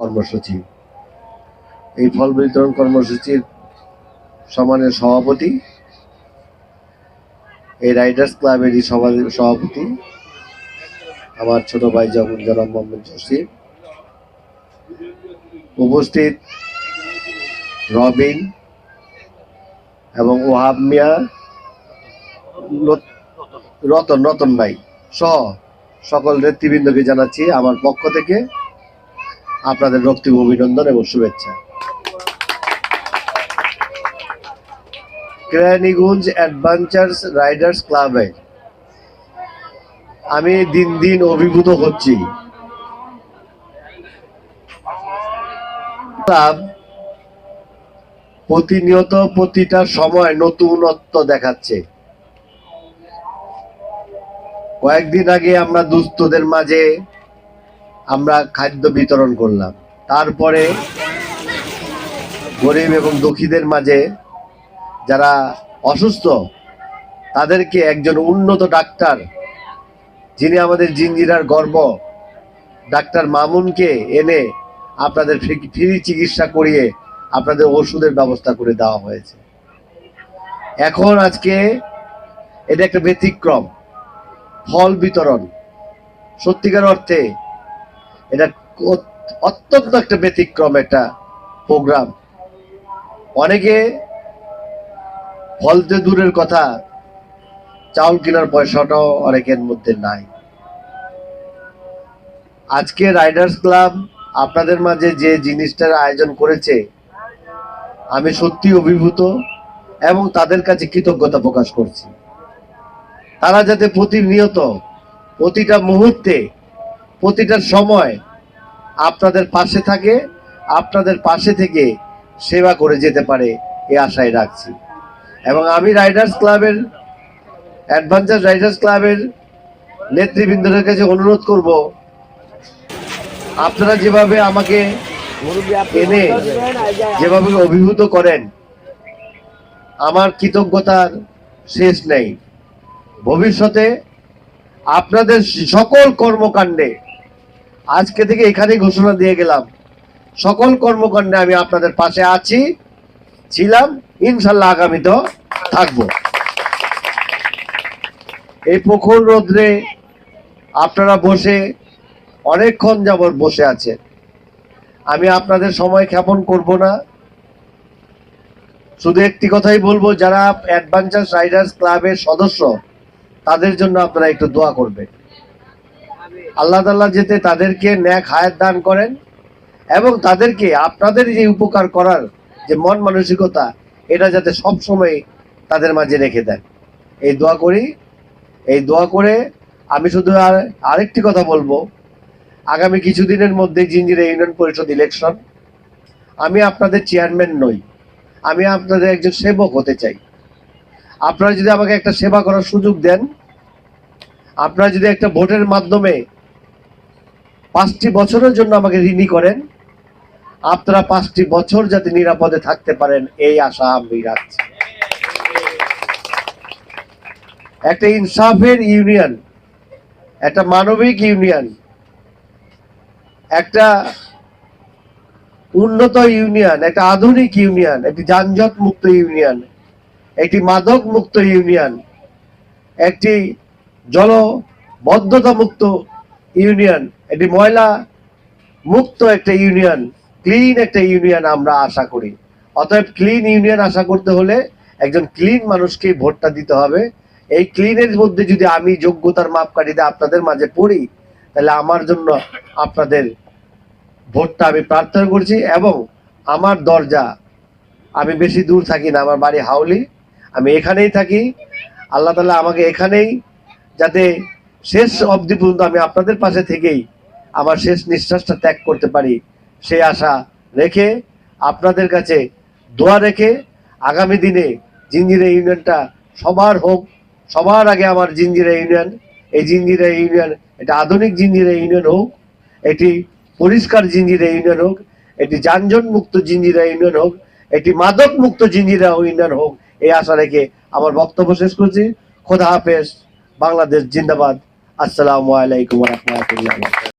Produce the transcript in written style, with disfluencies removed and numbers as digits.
কর্মসূচি। এই ফল বিতরণ কর্মসূচির সম্মানের সভাপতি, এই রাইডার্স ক্লাবেরই সভাপতি আমার ছোট ভাই জনাব মোহাম্মদ জসিম, উপস্থিত রবিন এবং ওহাব মিয়া, রতন ভাই সহ সকল নেতৃবৃন্দকে জানাচ্ছি আমার পক্ষ থেকে আপনাদের রক্তিম অভিনন্দন এবং শুভেচ্ছা। কেরানীগঞ্জ অ্যাডভেঞ্চার্স রাইডার্স ক্লাবে আমি দিন দিন অভিভূত হচ্ছি। ক্লাব প্রতিনিয়ত প্রতিটা সময় নতুনত্ব দেখাচ্ছে। কয়েকদিন আগে আমরা দুস্থদের মাঝে আমরা খাদ্য বিতরণ করলাম, তারপরে গরিব এবং দুঃখীদের মাঝে যারা অসুস্থ তাদেরকে একজন উন্নত ডাক্তার, যিনি আমাদের জিঞ্জিরার গর্ব, ডাক্তার মামুনকে এনে আপনাদের ফ্রি চিকিৎসা করিয়ে আপনাদের ওষুধের ব্যবস্থা করে দেওয়া হয়েছে। এখন আজকে এটা একটা ব্যতিক্রম ফল বিতরণ, সত্যিকার অর্থে এটা অত্যন্ত একটা ব্যতিক্রম একটা প্রোগ্রাম। অনেকে ফলতে দূরের কথা, চাউল কেনার পয়সাটাও অনেকের মধ্যে নাই। আজকে রাইডার্স ক্লাব আপনাদের মাঝে যে জিনিসটার আয়োজন করেছে, আমি সত্যি অভিভূত এবং তাদের কাছে কৃতজ্ঞতা প্রকাশ করছি। তারা যাতে প্রতিনিয়ত প্রতিটা মুহূর্তে প্রতিটা সময় আপনাদের পাশে থাকে, আপনাদের পাশে থেকে সেবা করে যেতে পারে এই আশায় রাখছি। এবং আমি রাইডার্স ক্লাবের অ্যাডভেঞ্চার রাইডার্স ক্লাবের নেতৃবৃন্দদের কাছে অনুরোধ করব, আপনারা যেভাবে আমাকে এনে যেভাবে অভিভূত করেন, আমার কৃতজ্ঞতার শেষ নেই। ভবিষ্যতে আপনাদের সকল কর্মকাণ্ডে, আজকে থেকে এখানেই ঘোষণা দিয়ে গেলাম, সকল কর্মকাণ্ডে আমি আপনাদের পাশে আছি, ছিলাম, ইনশাল্লাহ আগামীতেও থাকবো। এই প্রখর রোদ্রে আপনারা বসে অনেকক্ষণ যাবত বসে আছেন, আমি আপনাদের সময় ক্ষেপণ করব না। শুধু একটি কথাই বলবো, যারা অ্যাডভেঞ্চার রাইডার্স ক্লাবের সদস্য তাদের জন্য আপনারা একটু দোয়া করবেন। আল্লাহ তাআলা যাতে তাদেরকে নেক হায়াত দান করেন এবং তাদেরকে আপনাদের যে উপকার করার যে মন মানসিকতা, এটা যাতে সব সময় তাদের মাঝে রেখে দেন, এই দোয়া করি। এই দোয়া করে আমি শুধু আরেকটি কথা বলবো, আগামী কিছুদিনের মধ্যে জিঞ্জিরা ইউনিয়ন পরিষদ ইলেকশন। আমি আপনাদের চেয়ারম্যান নই, আমি আপনাদের একজন সেবক হতে চাই। আপনারা যদি আমাকে একটা সেবা করার সুযোগ দেন, আপনারা যদি একটা ভোটের মাধ্যমে 5টি বছরের জন্য আমাকে ঋণী করেন, আপনারা 5টি বছর যাতে নিরাপদে থাকতে পারেন এই আশা আমি রাখছি। একটা ইনসাফের ইউনিয়ন, একটা মানবিক ইউনিয়ন, একটা উন্নত ইউনিয়ন, একটা আধুনিক ইউনিয়ন, একটি যানজট মুক্ত ইউনিয়ন, একটি মাদক মুক্ত ইউনিয়ন, একটি জলবদ্ধতা মুক্ত ইউনিয়ন, একটি ময়লা মুক্ত একটা ইউনিয়ন, ক্লিন একটা ইউনিয়ন আমরা আশা করি। অতএব ক্লিন ইউনিয়ন আশা করতে হলে একজন ক্লিন মানুষকে ভোটটা দিতে হবে। এই ক্লিনের মধ্যে যদি আমি যোগ্যতার মাপকাঠিতে আপনাদের মাঝে পড়ি, তাহলে আমার জন্য আপনাদের ভোটটা আমি প্রার্থনা করছি। এবং আমার দরজা, আমি বেশি দূর থাকি না, আমার বাড়ি হাউলি, আমি এখানেই থাকি। আল্লাহ তাআলা আমাকে এখানেই যাতে শেষ অবধি পর্যন্ত আমি আপনাদের পাশে থেকেই আমার শেষ নিঃশ্বাসটা ত্যাগ করতে পারি, সেই আশা রেখে আপনাদের কাছে দোয়া রেখে আগামী দিনে জিঞ্জিরা ইউনিয়নটা সবার হোক, সবার আগে আমার জিঞ্জিরা ইউনিয়ন, এই জিঞ্জিরা ইউনিয়ন এটা আধুনিক জিঞ্জিরা ইউনিয়ন হোক, এটি পরিষ্কার জিঞ্জিরা ইউনিয়ন হোক, এটি যানজট মুক্ত জিঞ্জিরা ইউনিয়ন হোক, এটি মাদক মুক্ত জিঞ্জিরা ইউনিয়ন হোক, এই আশা রেখে আমার বক্তব্য শেষ করছি। খোদা হাফেজ। বাংলাদেশ জিন্দাবাদ। আসসালামু আলাইকুম ওয়া রাহমাতুল্লাহ।